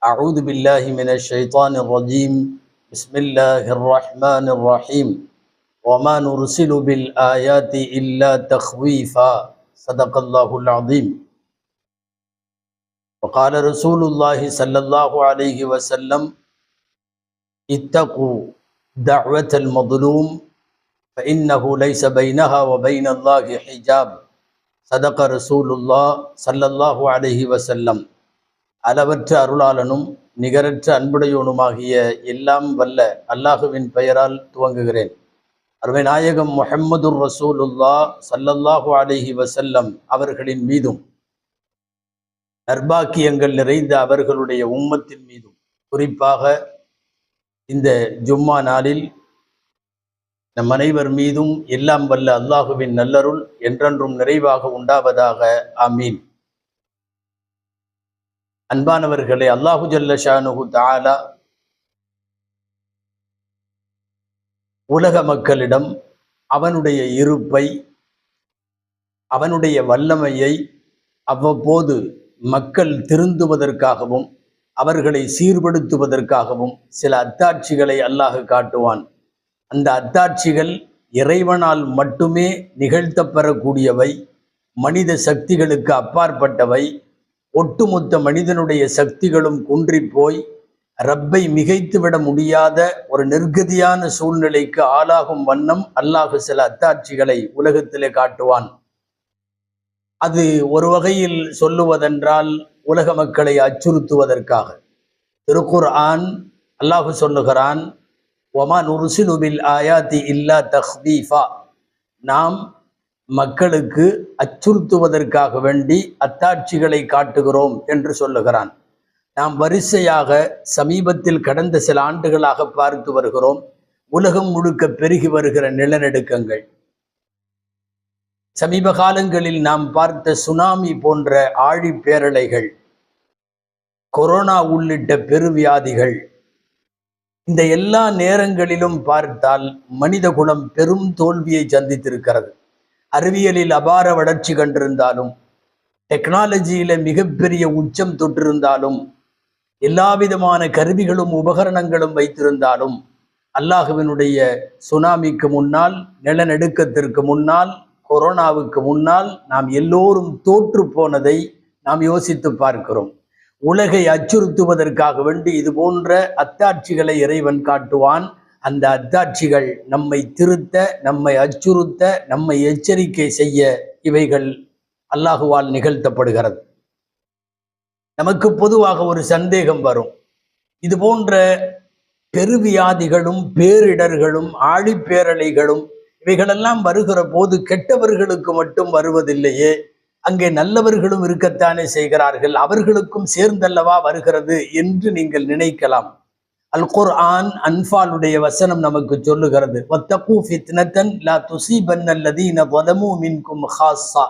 أعوذ بالله من الشيطان الرجيم. بسم الله الرحمن الرحيم. وما نرسل بالآيات إلا تخويفا. صدق الله العظيم. وقال رسول الله صلى الله عليه وسلم: اتقوا دعوة المظلوم فإنه ليس بينها وبين الله حجاب. صدق رسول الله صلى الله عليه وسلم. அளவற்ற அருளாளனும் நிகரற்ற அன்புடையோனுமாகிய எல்லாம் வல்ல அல்லாஹுவின் பெயரால் துவங்குகிறேன். அருமை நாயகம் முஹம்மதுர் ரசூலுல்லாஹ் ஸல்லல்லாஹு அலைஹி வஸல்லம் அவர்களின் மீதும் நற்பாக்கியங்கள் நிறைந்த அவர்களுடைய உம்மத்தின் மீதும் குறிப்பாக இந்த ஜும்மா நாளில் நம் அனைவர் மீதும் எல்லாம் வல்ல அல்லாஹுவின் நல்லருள் என்றென்றும் நிறைவாக உண்டாவதாக. ஆமீன். அன்பானவர்களே, அல்லாஹு ஜல்ல ஷானுஹு தஆலா உலக மக்களிடம் அவனுடைய இருப்பை, அவனுடைய வல்லமையை அவ்வப்போது மக்கள் திருந்துவதற்காகவும் அவர்களை சீர்படுத்துவதற்காகவும் சில அத்தாட்சிகளை அல்லாஹ் காட்டுவான். அந்த அத்தாட்சிகள் இறைவனால் மட்டுமே நிகழ்த்தப்பெறக்கூடியவை, மனித சக்திகளுக்கு அப்பாற்பட்டவை. ஒட்டுமொத்த மனிதனுடைய சக்திகளும் குன்றிப்போய் ரப்பை மிகைத்துவிட முடியாத ஒரு நிர்கதியான சூழ்நிலைக்கு ஆளாகும் வண்ணம் அல்லாஹ் சில அத்தாட்சிகளை உலகத்திலே காட்டுவான். அது ஒரு வகையில் சொல்லுவதென்றால் உலக மக்களை அச்சுறுத்துவதற்காக. திருக்குர்ஆன் அல்லாஹ் சொல்லுகிறான், வமா நுர்சிலு பில் ஆயாத்தி இல்லா தஹ்வீஃபா. நாம் மக்களுக்கு அச்சுறுத்துவதற்காக வேண்டி அத்தாட்சிகளை காட்டுகிறோம் என்று சொல்லுகிறான். நாம் வரிசையாக சமீபத்தில் கடந்த சில ஆண்டுகளாக பார்த்து வருகிறோம். உலகம் முழுக்க பெருகி வருகிற நிலநடுக்கங்கள், சமீப காலங்களில் நாம் பார்த்த சுனாமி போன்ற ஆழி பேரலைகள், கொரோனா உள்ளிட்ட பெருவியாதிகள், இந்த எல்லா நேரங்களிலும் பார்த்தால் மனித குலம் பெரும் தோல்வியை சந்தித்திருக்கிறது. அறிவியலில் அபார வளர்ச்சி கண்டிருந்தாலும், டெக்னாலஜியில மிகப்பெரிய உச்சம் தொட்டிருந்தாலும், எல்லா விதமான கருவிகளும் உபகரணங்களும் வைத்திருந்தாலும், அல்லாஹுவினுடைய சுனாமிக்கு முன்னால், நிலநடுக்கத்திற்கு முன்னால், கொரோனாவுக்கு முன்னால் நாம் எல்லோரும் தோற்று போனதை நாம் யோசித்து பார்க்கிறோம். உலகை அச்சுறுத்துவதற்காக வேண்டி இது போன்ற அத்தாட்சிகளை இறைவன் காட்டுவான். அந்த அத்தாட்சிகள் நம்மை திருத்த, நம்மை அச்சுறுத்த, நம்மை எச்சரிக்கை செய்ய இவைகள் அல்லாஹுவால் நிகழ்த்தப்படுகிறது. நமக்கு பொதுவாக ஒரு சந்தேகம் வரும், இது போன்ற பெருவியாதிகளும் பேரிடர்களும் ஆழிப்பேரலைகளும் இவைகளெல்லாம் வருகிற போது கெட்டவர்களுக்கு மட்டும் வருவதில்லையே, அங்கே நல்லவர்களும் இருக்கத்தானே செய்கிறார்கள், அவர்களுக்கும் சேர்ந்தல்லவா வருகிறது என்று நீங்கள் நினைக்கலாம். அல் குர்ஆன் அன்ஃபாலுடைய வசனம் நமக்கு சொல்லுகிறது, வத்தகூ ஃபித்னத்தன் லா துஸீபன்னல்லதீன ஸலமூ மின்கும் ஹாஸ்ஸா.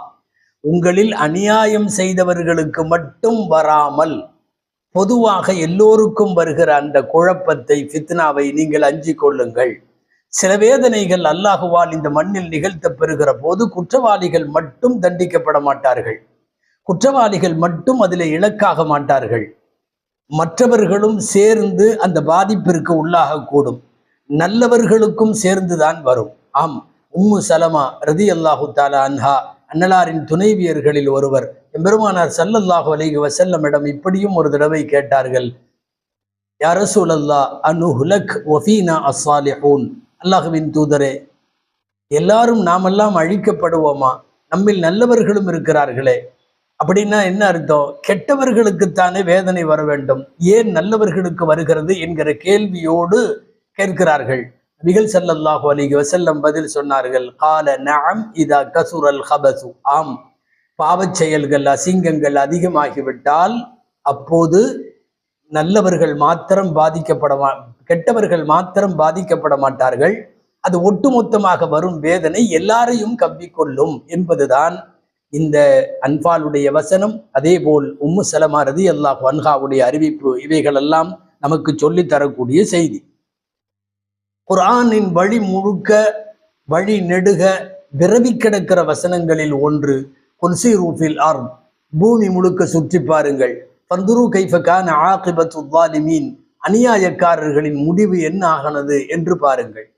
உங்களில் அநியாயம் செய்தவர்களுக்கு மட்டும் வராமல் பொதுவாக எல்லோருக்கும் வருகிற அந்த குழப்பத்தை, ஃபித்னாவை நீங்கள் அஞ்சிக் கொள்ளுங்கள். சில வேதனைகள் அல்லாஹுவால் இந்த மண்ணில் நிகழ்த்த பெறுகிற போது குற்றவாளிகள் மட்டும் தண்டிக்கப்பட மாட்டார்கள், குற்றவாளிகள் மட்டும் அதில் இலக்காக மாட்டார்கள், மற்றவர்களும் சேர்ந்து அந்த பாதிப்பிற்கு உள்ளாகக்கூடும், நல்லவர்களுக்கும் சேர்ந்துதான் வரும். ஆம், உம்மு சலமா ரதியல்லாஹு தஆலா அன்ஹா அன்னலாரின் துணைவியர்களில் ஒருவர் எம்பெருமானார் ஸல்லல்லாஹு அலைஹி வஸல்லமிடம் இப்படியும் ஒரு தடவை கேட்டார்கள், யா ரசூலல்லாஹ் அனுஹ்லக் வஃபீனா அஸ்ஸாலிஹூன். அல்லாஹுவின் தூதரே, எல்லாரும் நாமெல்லாம் அழிக்கப்படுவோமா? நம்மில் நல்லவர்களும் இருக்கிறார்களே. அப்படின்னா என்ன அர்த்தம்? கெட்டவர்களுக்குத்தானே வேதனை வர வேண்டும், ஏன் நல்லவர்களுக்கு வருகிறது என்கிற கேள்வியோடு கேட்கிறார்கள். நபிகள் ஸல்லல்லாஹு அலைஹி வஸல்லம் பதில் சொன்னார்கள், கால நஅம் இதா கசுரல் ஹபசு. ஆம், பாவச் செயல்கள், அசிங்கங்கள் அதிகமாகிவிட்டால் அப்போது நல்லவர்கள் மாத்திரம் கெட்டவர்கள் மாத்திரம் பாதிக்கப்பட மாட்டார்கள், அது ஒட்டுமொத்தமாக வரும் வேதனை எல்லாரையும் கவ்விக்கொள்ளும் என்பதுதான் இந்த அன்பாலுடைய வசனம். அதே போல் உம்மு சலமா ரதியல்லாஹு அன்ஹாவுடைய அறிவிப்பு, இவைகளெல்லாம் நமக்கு சொல்லி தரக்கூடிய செய்தி. குர்ஆனின் வழி முழுக்க, வழி நெடுக விரவி கிடக்கிற வசனங்களில் ஒன்று குல்சீரு ஃபில் அர்த். பூமி முழுக்க சுற்றி பாருங்கள், ஃபந்துரு கைஃப கான ஆகிபத்து ஸாலிமீன், அநியாயக்காரர்களின் முடிவு என்ன ஆகனது என்று பாருங்கள்.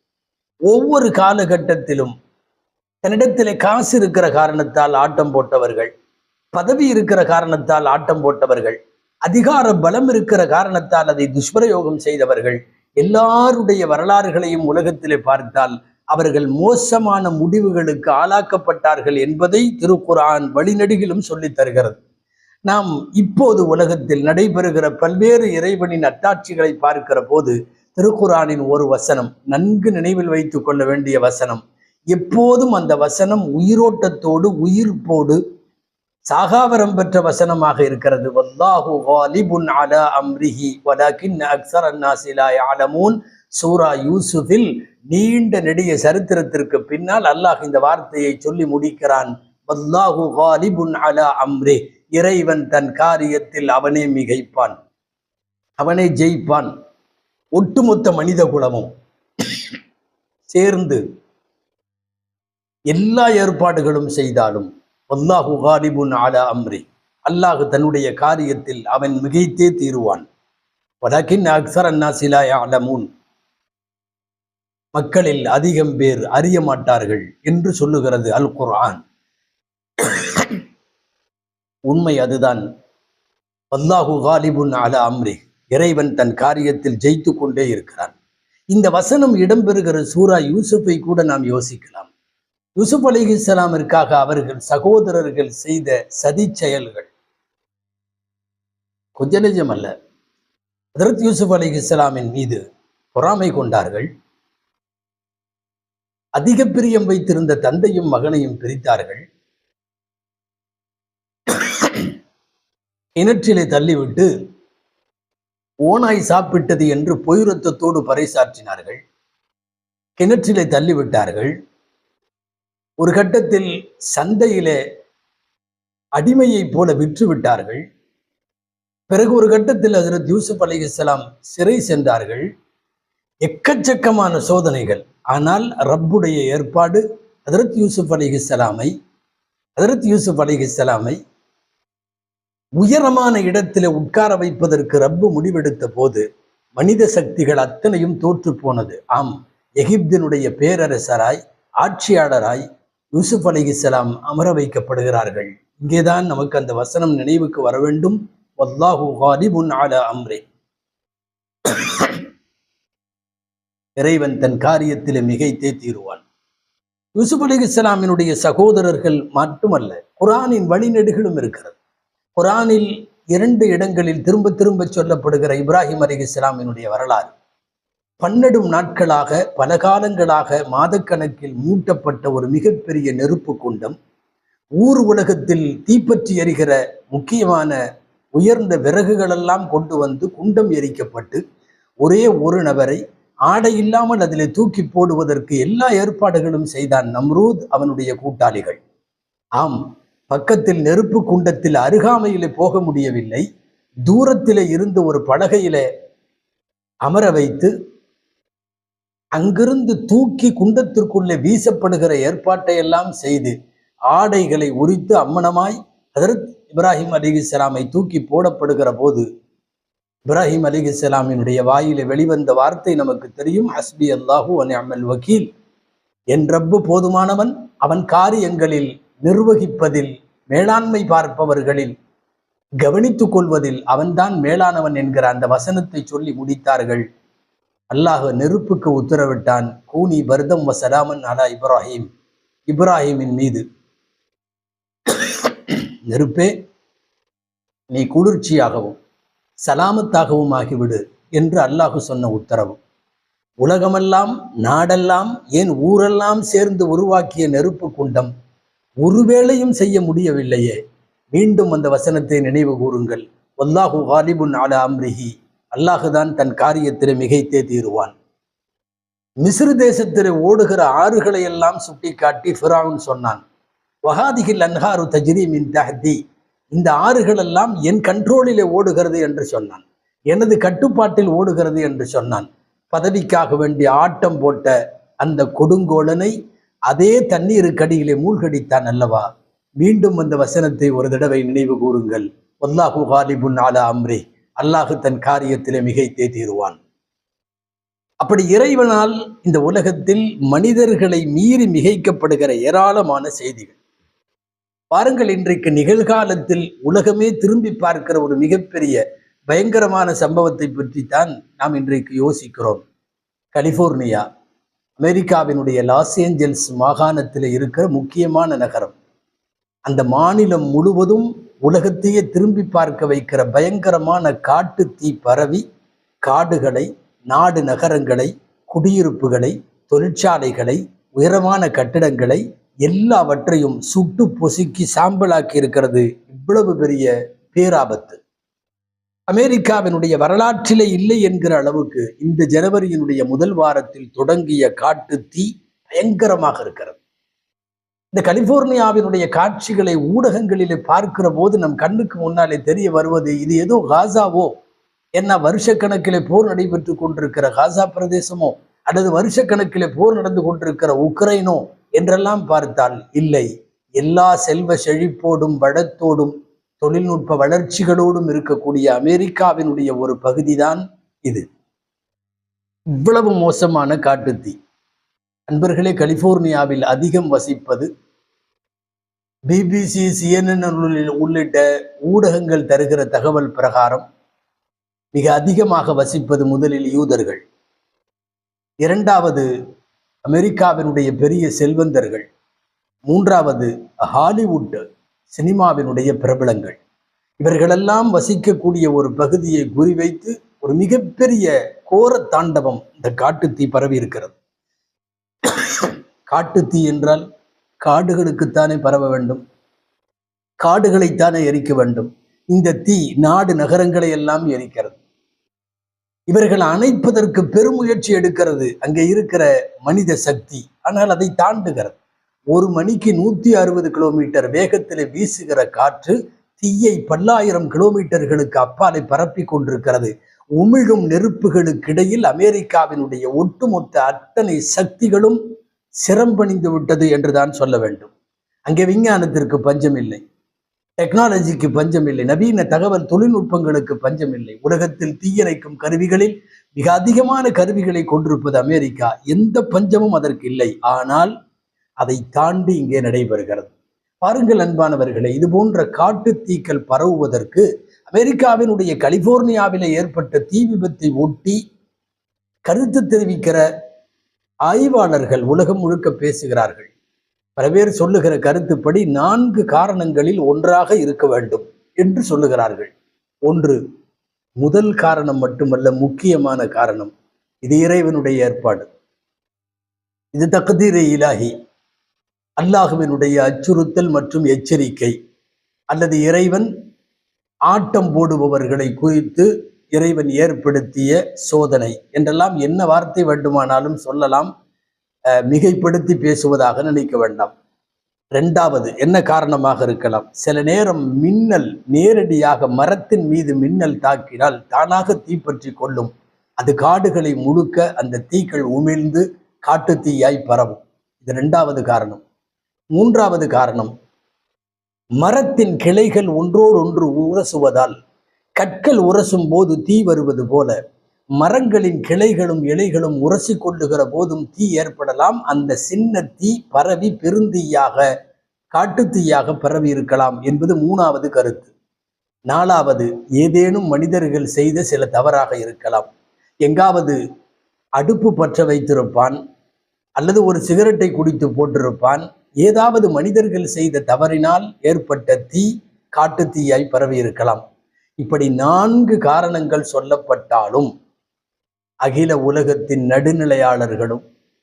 ஒவ்வொரு காலகட்டத்திலும் தன்னிடத்திலே காசு இருக்கிற காரணத்தால் ஆட்டம் போட்டவர்கள், பதவி இருக்கிற காரணத்தால் ஆட்டம் போட்டவர்கள், அதிகார பலம் இருக்கிற காரணத்தால் அதை துஷ்பிரயோகம் செய்தவர்கள், எல்லாருடைய வரலாறுகளையும் உலகத்திலே பார்த்தால் அவர்கள் மோசமான முடிவுகளுக்கு ஆளாக்கப்பட்டார்கள் என்பதை திருக்குர்ஆன் வழிநெடுகிலும் சொல்லித் தருகிறது. நாம் இப்போது உலகத்தில் நடைபெறுகிற பல்வேறு இறைவனின் அத்தாட்சிகளை பார்க்கிற போது திருக்குர்ஆனின் ஒரு வசனம் நன்கு நினைவில் வைத்துக் கொள்ள வேண்டிய வசனம், எப்போதும் அந்த வசனம் உயிரோட்டத்தோடு உயிர்ப்போடு சாகாவரம் பெற்ற வசனமாக இருக்கிறது. வல்லாஹு காலிபுன் அலா அம்ரிஹி வலக்கின் அக்ஸரன் நாஸி லா யஅலமூன். சூரா யூசுஃபில் நீண்ட நெடிய சரித்திரத்திற்கு பின்னால் அல்லாஹ் இந்த வார்த்தையை சொல்லி முடிக்கிறான். வல்லாஹு காலிபுன் அலா அம்ரி, இறைவன் தன் காரியத்தில் அவனே மிகைப்பான், அவனே ஜெயிப்பான். ஒட்டுமொத்த மனித குலமும் சேர்ந்து எல்லா ஏற்பாடுகளும் செய்தாலும் வல்லாஹு காலிபுன் அலா அம்ரி, அல்லாஹ் தன்னுடைய காரியத்தில் அவன் மிகைத்தே தீருவான். வலக்கின் அக்ஸரன் நாஸி லா யஅலமூன், மக்களில் அதிகம் பேர் அறிய மாட்டார்கள் என்று சொல்லுகிறது அல் குர்ஆன். உண்மை அதுதான். வல்லாஹு காலிபுன் அலா அம்ரி, இறைவன் தன் காரியத்தில் ஜெயித்து கொண்டே இருக்கிறான். இந்த வசனம் இடம்பெறுகிற சூரா யூசுஃபை கூட நாம் யோசிக்கலாம். யூசுப் அலைஹிஸ்ஸலாமிற்காக அவர்கள் சகோதரர்கள் செய்த சதி செயல்கள் கொஞ்ச நெஞ்சம் அல்ல. ஹஜ்ரத் யூசுப் அலைஹிஸ்ஸலாமின் மீது பொறாமை கொண்டார்கள். அதிக பிரியம் வைத்திருந்த தந்தையும் மகனையும் பிரித்தார்கள். கிணற்றிலே தள்ளிவிட்டு ஓனாய் சாப்பிட்டது என்று பொய்ரத்தத்தோடு பறைசாற்றினார்கள். கிணற்றிலே தள்ளிவிட்டார்கள். ஒரு கட்டத்தில் சந்தையிலே அடிமையைப் போல விற்று விட்டார்கள். பிறகு ஒரு கட்டத்தில் ஹஜ்ரத் யூசுப் அலைஹிஸ்ஸலாம் சிறை சென்றார்கள். எக்கச்சக்கமான சோதனைகள். ஆனால் ரப்புடைய ஏற்பாடு ஹஜ்ரத் யூசுப் அலைஹிஸ்ஸலாமை உயரமான இடத்திலே உட்கார வைப்பதற்கு ரப்பு முடிவெடுத்த போது மனித சக்திகள் அத்தனையும் தோற்று போனது. ஆம், எகிப்தினுடைய பேரரசராய் ஆட்சியாளராய் யூசுப் அலைஹிஸ்ஸலாம் அமர வைக்கப்படுகிறார்கள். இங்கேதான் நமக்கு அந்த வசனம் நினைவுக்கு வர வேண்டும். வல்லாஹு காலிபுன் அலா அம்ரி, இறைவன் தன் காரியத்திலே மிகைத்தே தீருவான். யூசுப் அலைஹிஸ்ஸலாமினுடைய சகோதரர்கள் மட்டுமல்ல, குர்ஆனின் வழிநெடுகளும் இருக்கிறது. குர்ஆனில் 2 இடங்களில் திரும்ப திரும்ப சொல்லப்படுகிற இப்ராஹிம் அலைஹிஸ்ஸலாமினுடைய வரலாறு 12 நாட்களாக பல காலங்களாக மாதக்கணக்கில் மூட்டப்பட்ட ஒரு மிகப்பெரிய நெருப்பு குண்டம், ஊர் உலகத்தில் தீப்பற்றி எரிகிற முக்கியமான உயர்ந்த விறகுகளெல்லாம் கொண்டு வந்து குண்டம் எரிக்கப்பட்டு ஒரே ஒரு நபரை ஆடை இல்லாமல் அதிலே தூக்கி போடுவதற்கு எல்லா ஏற்பாடுகளும் செய்தான் நம்ரூத் அவனுடைய கூட்டாளிகள். ஆம், பக்கத்தில் நெருப்பு குண்டத்தில் அருகாமையிலே போக முடியவில்லை. தூரத்திலே இருந்து ஒரு பலகையிலே அமர வைத்து அங்கிருந்து தூக்கி குண்டத்திற்குள்ளே வீசப்படுகிற ஏற்பாட்டை எல்லாம் செய்து ஆடைகளை உரித்து அம்மனமாய் ஹஜ்ரத் இப்ராஹிம் அலைஹிஸ்ஸலாமை தூக்கி போடப்படுகிற போது இப்ராஹிம் அலைஹிஸ்ஸலாமினுடைய வாயிலே வெளிவந்த வார்த்தை நமக்கு தெரியும். ஹஸ்பி அல்லாஹு வ நிஅமல் வக்கீல், என் ரப்பு போதுமானவன், அவன் காரியங்களில் நிர்வகிப்பதில் மேலாண்மை பார்ப்பவர்களில் கவனித்துக் கொள்வதில் அவன்தான் மேலானவன் என்கிற அந்த வசனத்தை சொல்லி முடித்தார்கள். அல்லாஹ் நெருப்புக்கு உத்தரவிட்டான், கூனி பர்தம் வ சலாமன் அலா இப்ராஹிம், இப்ராஹிமின் மீது நெருப்பே நீ குளிர்ச்சியாகவும் சலாமத்தாகவும் ஆகிவிடு என்று அல்லாஹ் சொன்ன உத்தரவு. உலகமெல்லாம் நாடெல்லாம் ஏன் ஊரெல்லாம் சேர்ந்து உருவாக்கிய நெருப்பு குண்டம் ஒருவேளையும் செய்ய முடியவில்லையே. மீண்டும் அந்த வசனத்தை நினைவு கூறுங்கள். வல்லாஹு காலிபுன் அலா அம்ரிஹி, அல்லாஹுதான் தன் காரியத்திலே மிகைத்தே தீருவான். மிஸ்ர் தேசத்திலே ஓடுகிற ஆறுகளை எல்லாம் சுட்டி காட்டி ஃபிரௌன் சொன்னான், வஹாதிஹில் அன்ஹாரு தஜ்ரி மின் தஹ்தி, இந்த ஆறுகள் எல்லாம் என் கண்ட்ரோலிலே ஓடுகிறது என்று சொன்னான், எனது கட்டுப்பாட்டில் ஓடுகிறது என்று சொன்னான். பதவிக்காக வேண்டிய ஆட்டம் போட்ட அந்த கொடுங்கோலனை அதே தண்ணீருக்கு அடியிலே மூழ்கடித்தான் அல்லவா. மீண்டும் அந்த வசனத்தை ஒரு தடவை நினைவு கூறுங்கள். வல்லாஹு காலிபுன் அலா அம்ரி, அல்லாஹு தன் காரியத்திலே மிகைத்தே தீருவான். அப்படி இறைவனால் இந்த உலகத்தில் மனிதர்களை மீறி மிகைக்கப்படுகிற ஏராளமான செய்திகள். பாருங்கள், இன்றைக்கு நிகழ்காலத்தில் உலகமே திரும்பி பார்க்கிற ஒரு மிகப்பெரிய பயங்கரமான சம்பவத்தை பற்றித்தான் நாம் இன்றைக்கு யோசிக்கிறோம். கலிபோர்னியா, அமெரிக்காவினுடைய லாஸ் ஏஞ்சல்ஸ் மாகாணத்தில் இருக்கிற முக்கியமான நகரம். அந்த மாநிலம் முழுவதும் உலகத்தையே திரும்பி பார்க்க வைக்கிற பயங்கரமான காட்டு தீ பரவி காடுகளை, நாடு நகரங்களை, குடியிருப்புகளை, தொழிற்சாலைகளை, உயரமான கட்டிடங்களை எல்லாவற்றையும் சுட்டு பொசுக்கி சாம்பலாக்கி இருக்கிறது. இவ்வளவு பெரிய பேராபத்து அமெரிக்காவினுடைய வரலாற்றிலே இல்லை என்கிற அளவுக்கு இந்த ஜனவரியினுடைய முதல் வாரத்தில் தொடங்கிய காட்டு தீ பயங்கரமாக இருக்கிறது. இந்த கலிபோர்னியாவினுடைய காட்சிகளை ஊடகங்களிலே பார்க்கிற போது நம் கண்ணுக்கு முன்னாலே தெரிய வருவது, இது ஏதோ காசாவோ, என்ன வருஷக்கணக்கிலே போர் நடைபெற்று கொண்டிருக்கிற காசா பிரதேசமோ, அல்லது வருஷக்கணக்கிலே போர் நடந்து கொண்டிருக்கிற உக்ரைனோ என்றெல்லாம் பார்த்தால் இல்லை. எல்லா செல்வ செழிப்போடும் வளத்தோடும் தொழில்நுட்ப வளர்ச்சிகளோடும் இருக்கக்கூடிய அமெரிக்காவினுடைய ஒரு பகுதிதான் இது. இவ்வளவு மோசமான காட்டுத்தீ. அன்பர்களே, கலிபோர்னியாவில் அதிகம் வசிப்பது, பிபிசி, CNN உள்ளிட்ட ஊடகங்கள் தருகிற தகவல் பிரகாரம் மிக அதிகமாக வசிப்பது முதலில் யூதர்கள், இரண்டாவது அமெரிக்காவினுடைய பெரிய செல்வந்தர்கள், மூன்றாவது ஹாலிவுட் சினிமாவினுடைய பிரபலங்கள். இவர்களெல்லாம் வசிக்கக்கூடிய ஒரு பகுதியை குறிவைத்து ஒரு மிகப்பெரிய கோர தாண்டவம் இந்த காட்டுத்தீ பரவி இருக்கிறது. காட்டுத்தீ என்றால் காடுகளுக்குத்தானே பரவ வேண்டும், காடுகளைத்தானே எரிக்க வேண்டும். இந்த தீ நாடு நகரங்களை எல்லாம் எரிக்கிறது. இவர்கள் அணைப்பதற்கு பெருமுயற்சி எடுக்கிறது அங்கே இருக்கிற மனித சக்தி. ஆனால் அதை தாண்டுகிறது. ஒரு மணிக்கு 160 கிலோமீட்டர் வேகத்தில் வீசுகிற காற்று தீயை பல்லாயிரம் கிலோமீட்டர்களுக்கு அப்பாலை பரப்பி கொண்டிருக்கிறது. உமிழும் நெருப்புகளுக்கு இடையில் அமெரிக்காவினுடைய ஒட்டுமொத்த அத்தனை சக்திகளும் சிரம்பணிந்து விட்டது என்றுதான் சொல்ல வேண்டும். அங்கே விஞ்ஞானத்திற்கு பஞ்சம் இல்லை, டெக்னாலஜிக்கு பஞ்சம் இல்லை, நவீன தகவல் தொழில்நுட்பங்களுக்கு பஞ்சம் இல்லை. உலகத்தில் தீயணைக்கும் கருவிகளில் மிக அதிகமான கருவிகளை கொண்டிருப்பது அமெரிக்கா. எந்த பஞ்சமும் அதற்கு இல்லை. ஆனால் அதை தாண்டி இங்கே நடைபெறுகிறது. பாருங்கள் அன்பானவர்களே, இது போன்ற காட்டு தீக்கள் பரவுவதற்கு அமெரிக்காவினுடைய கலிபோர்னியாவிலே ஏற்பட்ட தீ விபத்தை ஒட்டி கருத்து தெரிவிக்கிற ஆய்வாளர்கள் உலகம் முழுக்க பேசுகிறார்கள். பல பேர் சொல்லுகிற கருத்துப்படி 4 காரணங்களில் ஒன்றாக இருக்க வேண்டும் என்று சொல்லுகிறார்கள். ஒன்று, முதல் காரணம் மட்டுமல்ல, முக்கியமான காரணம், இது இறைவனுடைய ஏற்பாடு, இது தக்தீர் இலாஹி, அல்லாஹுவினுடைய அச்சுறுத்தல் மற்றும் எச்சரிக்கை, அல்லது இறைவன் ஆட்டம் போடுபவர்களை குறித்து இறைவன் ஏற்படுத்திய சோதனை என்றெல்லாம் என்ன வார்த்தை வேண்டுமானாலும் சொல்லலாம், மிகைப்படுத்தி பேசுவதாக நினைக்க வேண்டாம். இரண்டாவது, என்ன காரணமாக இருக்கலாம்? சில நேரம் மின்னல் நேரடியாக மரத்தின் மீது மின்னல் தாக்கினால் தானாக தீப்பற்றி கொள்ளும். அது காடுகளை முழுக்க அந்த தீக்கள் உமிழ்ந்து காட்டு தீயாய் பரவும். இது இரண்டாவது காரணம். மூன்றாவது காரணம், மரத்தின் கிளைகள் ஒன்றோடொன்று உரசுவதால், கற்கள் உரசும் போது தீ வருவது போல மரங்களின் கிளைகளும் இலைகளும் உரசி கொள்ளுகிற போதும் தீ ஏற்படலாம். அந்த சின்ன தீ பரவி பெருந்தீயாக, காட்டுத்தீயாக பரவி இருக்கலாம் என்பது மூணாவது கருத்து. நாலாவது, ஏதேனும் மனிதர்கள் செய்த சில தவறாக இருக்கலாம். எங்காவது அடுப்பு பற்ற வைத்திருப்பான், அல்லது ஒரு சிகரெட்டை குடித்து போட்டிருப்பான். ஏதாவது மனிதர்கள் செய்த தவறினால் ஏற்பட்ட தீ காட்டுத்தீயாய் பரவி இருக்கலாம். இப்படி 4 காரணங்கள் சொல்லப்பட்டாலும் அகில உலகத்தின் நடுநிலையாளர்களும்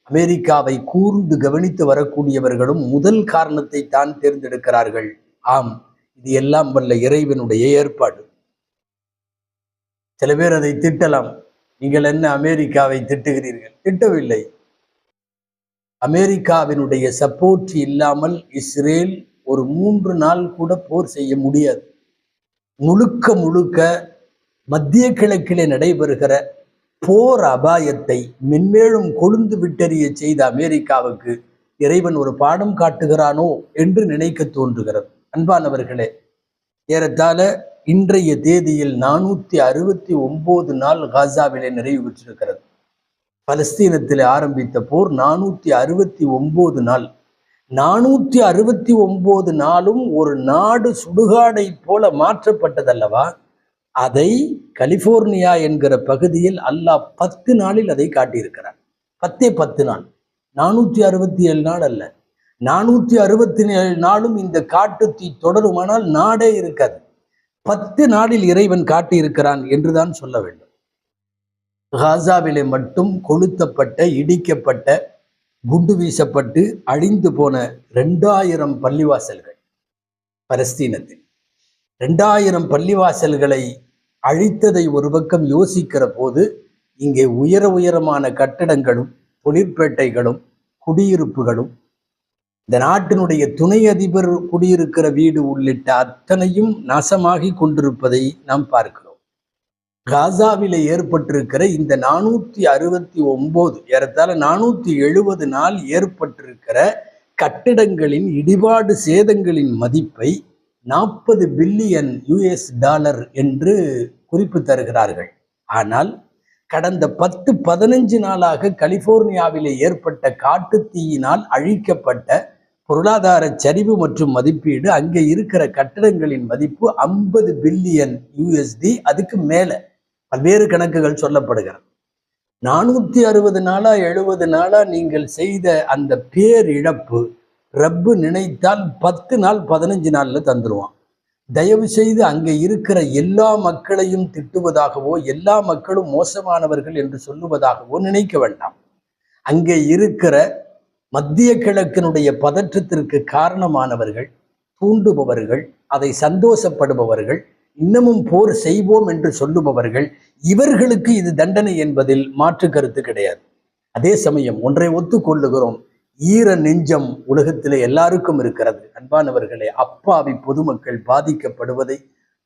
அமெரிக்காவை கூர்ந்து கவனித்து வரக்கூடியவர்களும் முதல் காரணத்தை தான் தேர்ந்தெடுக்கிறார்கள். ஆம், இது எல்லாம் வல்ல இறைவனுடைய ஏற்பாடு. சில பேர் அதை திட்டலாம். நீங்கள் என்ன அமெரிக்காவை திட்டுகிறீர்கள்? திட்டவில்லை. அமெரிக்காவினுடைய சப்போர்ட் இல்லாமல் இஸ்ரேல் ஒரு 3 நாள் கூட போர் செய்ய முடியாது. முழுக்க முழுக்க மத்திய கிழக்கிலே நடைபெறுகிற போர் அபாயத்தை மென்மேலும் கொழுந்து விட்டறிய செய்த அமெரிக்காவுக்கு இறைவன் ஒரு பாடம் காட்டுகிறானோ என்று நினைக்க தோன்றுகிறது. அன்பானவர்களே, ஏறத்தாழ இன்றைய தேதியில் 469 நாள் காசாவிலே நிறைவு பெற்றிருக்கிறது. பலஸ்தீனத்தில் ஆரம்பித்த போர் 469 நாள். 469 நாளும் ஒரு நாடு சுடுகாடை போல மாற்றப்பட்டதல்லவா? அதை கலிபோர்னியா என்கிற பகுதியில் அல்லாஹ் 10 நாளில் அதை காட்டியிருக்கிறார். 10 நாள், 467 நாள் அல்ல. 467 நாளும் இந்த காட்டு தீ தொடருமானால் நாடே இருக்காது. 10 நாளில் இறைவன் காட்டியிருக்கிறான் என்றுதான் சொல்ல வேண்டும். காசாவிலே மட்டும் கொளுத்தப்பட்ட, இடிக்கப்பட்ட, குண்டு வீசப்பட்டு அழிந்து போன 2000 பள்ளிவாசல்கள். பலஸ்தீனத்தில் 2000 பள்ளிவாசல்களை அழித்ததை ஒரு பக்கம் யோசிக்கிற போது, இங்கே உயரமான கட்டடங்களும் தொழிற்பேட்டைகளும் குடியிருப்புகளும், இந்த நாட்டினுடைய துணை அதிபர் குடியிருக்கிற வீடு உள்ளிட்ட அத்தனையும் நாசமாகி கொண்டிருப்பதை நாம் பார்க்கிறோம். காசாவிலே ஏற்பட்டிருக்கிற இந்த 469 ஏறத்தாழ 470 நாள் ஏற்பட்டிருக்கிற கட்டிடங்களின் இடிபாடு சேதங்களின் மதிப்பை 40 பில்லியன் US$ என்று குறிப்பு தருகிறார்கள். ஆனால் கடந்த 10-15 நாளாக கலிபோர்னியாவிலே ஏற்பட்ட காட்டுத்தீயினால் அழிக்கப்பட்ட பொருளாதார சரிவு மற்றும் மதிப்பீடு, அங்கே இருக்கிற கட்டடங்களின் மதிப்பு 50 பில்லியன் USD, அதுக்கு மேல பல்வேறு கணக்குகள் சொல்லப்படுகிறது. 460 நாளா 70 நாளா நீங்கள் செய்த அந்த பேரிழப்பு ரப்பு நினைத்தால் 10 நாள் 15 நாள்ல தந்துருவான். தயவு செய்து அங்கே இருக்கிற எல்லா மக்களையும் திட்டுவதாகவோ, எல்லா மக்களும் மோசமானவர்கள் என்று சொல்லுவதாகவோ நினைக்க வேண்டாம். அங்கே இருக்கிற மத்திய கிழக்கினுடைய பதற்றத்திற்கு காரணமானவர்கள், தூண்டுபவர்கள், அதை சந்தோஷப்படுபவர்கள், இன்னமும் போர் செய்வோம் என்று சொல்லுபவர்கள், இவர்களுக்கு இது தண்டனை என்பதில் மாற்று கருத்து கிடையாது. அதே சமயம் ஒன்றை ஒத்துக்கொள்ளுகிறோம், ஈர நெஞ்சம் உலகத்திலே எல்லாருக்கும் இருக்கிறது. அன்பானவர்களே, அப்பாவி பொதுமக்கள் பாதிக்கப்படுவதை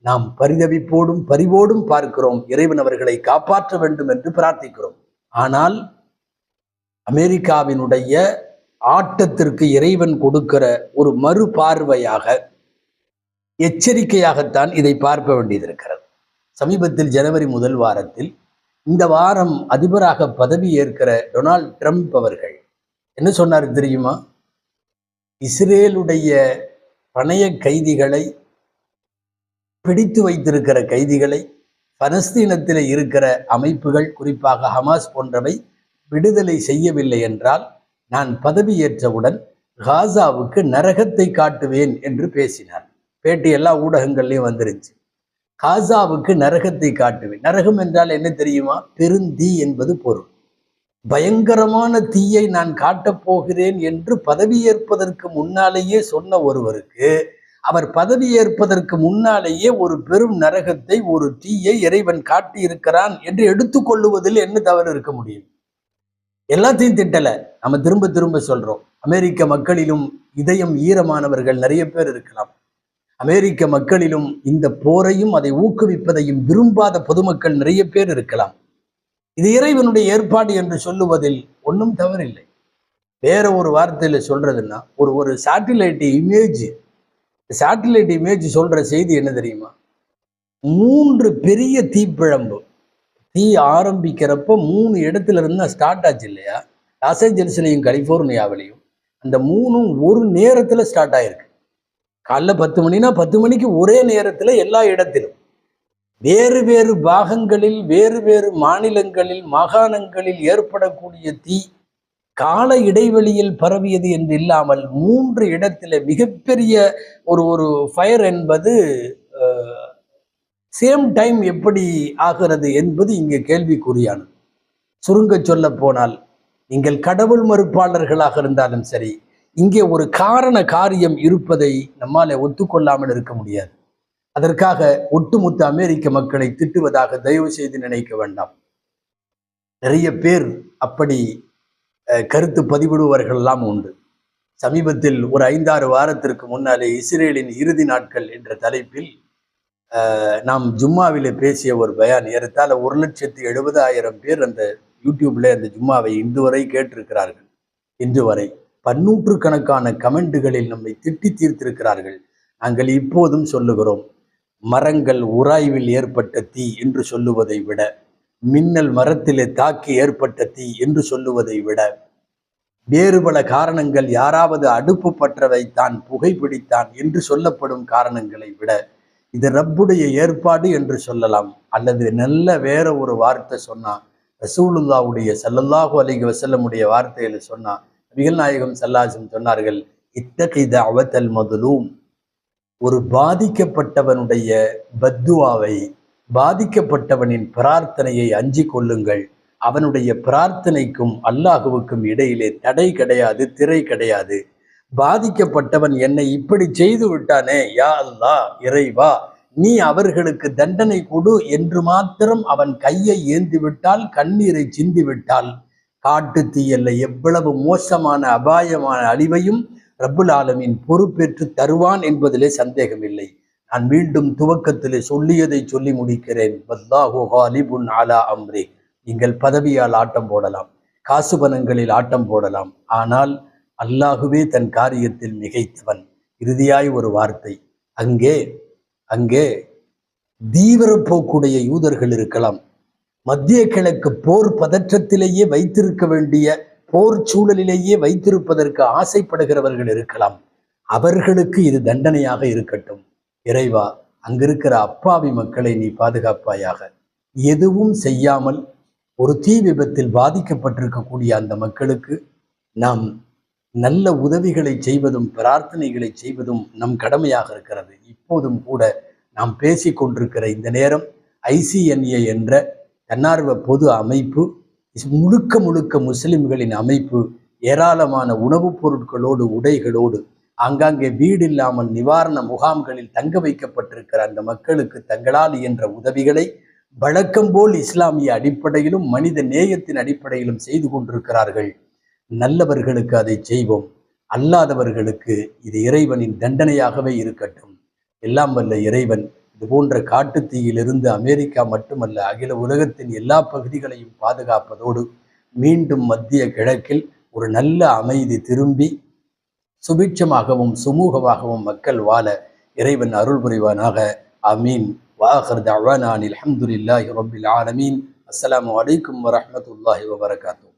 நாம் பரிதவிப்போடும் பரிவோடும் பார்க்கிறோம். இறைவன் அவர்களை காப்பாற்ற வேண்டும் என்று பிரார்த்திக்கிறோம். ஆனால் அமெரிக்காவினுடைய ஆட்டத்திற்கு இறைவன் கொடுக்கிற ஒரு மறுபார்வையாக, எச்சரிக்கையாகத்தான் இதை பார்க்க வேண்டியது இருக்கிறது. சமீபத்தில் ஜனவரி முதல் வாரத்தில், இந்த வாரம் அதிபராக பதவி ஏற்கிற டொனால்ட் ட்ரம்ப் அவர்கள் என்ன சொன்னார் தெரியுமா? இஸ்ரேலுடைய பணைய கைதிகளை, பிடித்து வைத்திருக்கிற கைதிகளை பலஸ்தீனத்தில் இருக்கிற அமைப்புகள், குறிப்பாக ஹமாஸ் போன்றவை விடுதலை செய்யவில்லை என்றால் நான் பதவியேற்றவுடன் காசாவுக்கு நரகத்தை காட்டுவேன் என்று பேசினார். பேட்டி எல்லா ஊடகங்கள்லையும் வந்துருச்சு. காசாவுக்கு நரகத்தை காட்டுவேன். நரகம் என்றால் என்ன தெரியுமா? பெருந்தீ என்பது பொருள். பயங்கரமான தீயை நான் காட்டப் போகிறேன் என்று பதவியேற்பதற்கு முன்னாலேயே சொன்ன ஒருவருக்கு, அவர் பதவியேற்பதற்கு முன்னாலேயே ஒரு பெரும் நரகத்தை, ஒரு தீயை இறைவன் காட்டியிருக்கிறான் என்று எடுத்துக்கொள்ளுவதில் என்ன தவறு இருக்க முடியும்? எல்லாத்தையும் திட்டல, நம்ம திரும்ப திரும்ப சொல்றோம். அமெரிக்க மக்களிலும் இதயம் ஈரமானவர்கள் நிறைய பேர் இருக்கலாம். அமெரிக்க மக்களிலும் இந்த போரையும் அதை ஊக்குவிப்பதையும் விரும்பாத பொதுமக்கள் நிறைய பேர் இருக்கலாம். இது இறைவனுடைய ஏற்பாடு என்று சொல்லுவதில் ஒன்றும் தவறில்லை. வேற ஒரு வார்த்தையில சொல்றதுன்னா, ஒரு சேட்டிலைட் இமேஜ் சொல்ற செய்தி என்ன தெரியுமா? 3 பெரிய தீப்பிழம்பு, தீ ஆரம்பிக்கிறப்ப 3 இடத்துல இருந்து ஸ்டார்ட் ஆச்சு இல்லையா? லாஸ் ஏஞ்சல்ஸ்லையும் கலிபோர்னியாவிலையும் அந்த 3ம் ஒரு நேரத்துல ஸ்டார்ட் ஆயிருக்கு. காலைல 10 மணினா 10 மணிக்கு ஒரே நேரத்துல எல்லா இடத்திலும், வேறு வேறு பாகங்களில், வேறு வேறு மாநிலங்களில், மாகாணங்களில் ஏற்படக்கூடிய தீ கால இடைவெளியில் பரவியது என்று இல்லாமல் 3 இடத்துல மிகப்பெரிய ஒரு ஃபயர் என்பது சேம் டைம் எப்படி ஆகிறது என்பது இங்கே கேள்விக்குறியானது. சுருங்க சொல்ல போனால், நீங்கள் கடவுள் மறுப்பாளர்களாக இருந்தாலும் சரி, இங்கே ஒரு காரண காரியம் இருப்பதை நம்மால் ஒத்துக்கொள்ளாமல் இருக்க முடியாது. அதற்காக ஒட்டுமொத்த அமெரிக்க மக்களை திட்டுவதாக தயவு செய்து நினைக்க வேண்டாம். நிறைய பேர் அப்படி கருத்து பதிவிடுவர்கள் எல்லாம் உண்டு. சமீபத்தில் ஒரு 5-6 வாரத்திற்கு முன்னாலே இஸ்ரேலின் இறுதி நாட்கள் என்ற தலைப்பில் நாம் ஜும்மாவிலே பேசிய ஒரு பயான், ஏறத்தாழ 1,70,000 பேர் அந்த யூடியூப்ல அந்த ஜும்மாவை இன்று வரை கேட்டிருக்கிறார்கள். இன்று வரை 100கணக்கான கமெண்ட்டுகளில் நம்மை திட்டி தீர்த்திருக்கிறார்கள். நாங்கள் இப்போதும் சொல்லுகிறோம், மரங்கள் உராய்வில் ஏற்பட்ட தீ என்று சொல்லுவதை விட, மின்னல் மரத்திலே தாக்கி ஏற்பட்ட தீ என்று சொல்லுவதை விட, வேறு பல காரணங்கள், யாராவது அடுப்பு பற்ற வைத்தான், புகைப்பிடித்தான் என்று சொல்லப்படும் காரணங்களை விட இது ரப்புடைய ஏற்பாடு என்று சொல்லலாம். அல்லது நல்ல வேற ஒரு வார்த்தை சொன்னா, ரசூலுல்லாவுடைய ஸல்லல்லாஹு அலைஹி வஸல்லமுடைய வார்த்தையில சொன்னா, நபிகள் நாயகம் ஸல்லல்லாஹு சொன்னார்கள், இத்தகி தஅவத்தல் மதுலூம், ஒரு பாதிக்கப்பட்டவனுடைய பத்துவாவை, பாதிக்கப்பட்டவனின் பிரார்த்தனையை அஞ்சி கொள்ளுங்கள். அவனுடைய பிரார்த்தனைக்கும் அல்லாஹுவுக்கும் இடையிலே தடை கிடையாது, திரை கிடையாது. பாதிக்கப்பட்டவன் என்னை இப்படி செய்து விட்டானே, யா அல்லாஹ், இறைவா, நீ அவர்களுக்கு தண்டனை கொடு என்று மாத்திரம் அவன் கையை ஏந்தி விட்டால், கண்ணீரை சிந்தி விட்டால், காட்டு தீயல்ல எவ்வளவு மோசமான அபாயமான அழிவையும் ரப்புல் ஆலமீன் பொறுப்பேற்று தருவான் என்பதிலே சந்தேகமில்லை. நான் மீண்டும் துவக்கத்திலே சொல்லியதை சொல்லி முடிக்கிறேன். வல்லாஹு காலிபுன் அலா அம்ரி. நீங்கள் பதவியால் ஆட்டம் போடலாம், காசு பணங்களில் ஆட்டம் போடலாம், ஆனால் அல்லாஹுவே தன் காரியத்தில் மிகைத்தவன். இறுதியாய் ஒரு வார்த்தை, அங்கே அங்கே தீவிரப்போக்குடைய யூதர்கள் இருக்கலாம், மத்திய கிழக்கு போர் பதற்றத்திலேயே வைத்திருக்க வேண்டிய போர் சூழலிலேயே வைத்திருப்பதற்கு ஆசைப்படுகிறவர்கள் இருக்கலாம். அவர்களுக்கு இது தண்டனையாக இருக்கட்டும். இறைவா, அங்கிருக்கிற அப்பாவி மக்களை நீ பாதுகாப்பாயாக. எதுவும் செய்யாமல் ஒரு தீ விபத்தில் பாதிக்கப்பட்டிருக்கக்கூடிய அந்த மக்களுக்கு நாம் நல்ல உதவிகளை செய்வதும் பிரார்த்தனைகளை செய்வதும் நம் கடமையாக இருக்கிறது. இப்போதும் கூட நாம் பேசிக்கொண்டிருக்கிற இந்த நேரம் ICNA என்ற தன்னார்வ பொது அமைப்பு, முழுக்க முழுக்க முஸ்லிம்களின் அமைப்பு, ஏராளமான உணவுப் பொருட்களோடு உடைகளோடு ஆங்காங்கே வீடு இல்லாமல் நிவாரண முகாம்களில் தங்க வைக்கப்பட்டிருக்கிற அந்த மக்களுக்கு தங்களால் இயன்ற உதவிகளை வழக்கம் போல் இஸ்லாமிய அடிப்படையிலும் மனித நேயத்தின் அடிப்படையிலும் செய்து கொண்டிருக்கிறார்கள். நல்லவர்களுக்கு அதை செய்வோம், அல்லாதவர்களுக்கு இது இறைவனின் தண்டனையாகவே இருக்கட்டும். எல்லாம் வல்ல இறைவன் இது போன்ற காட்டுத்தீயிலிருந்து அமெரிக்கா மட்டுமல்ல அகில உலகத்தின் எல்லா பகுதிகளையும் பாதுகாப்பதோடு மீண்டும் மத்திய கிழக்கில் ஒரு நல்ல அமைதி திரும்பி சுபிட்சமாகவும் சுமூகமாகவும் மக்கள் வாழ இறைவன் அருள் புரிவானாக. ஆமீன். வாஹிர் தஅவானா அல்ஹம்துலில்லாஹி ரப்பில் ஆலமீன். அஸ்ஸலாமு அலைக்கும் வரஹ்மத்துல்லாஹி வபரகாத்துஹு.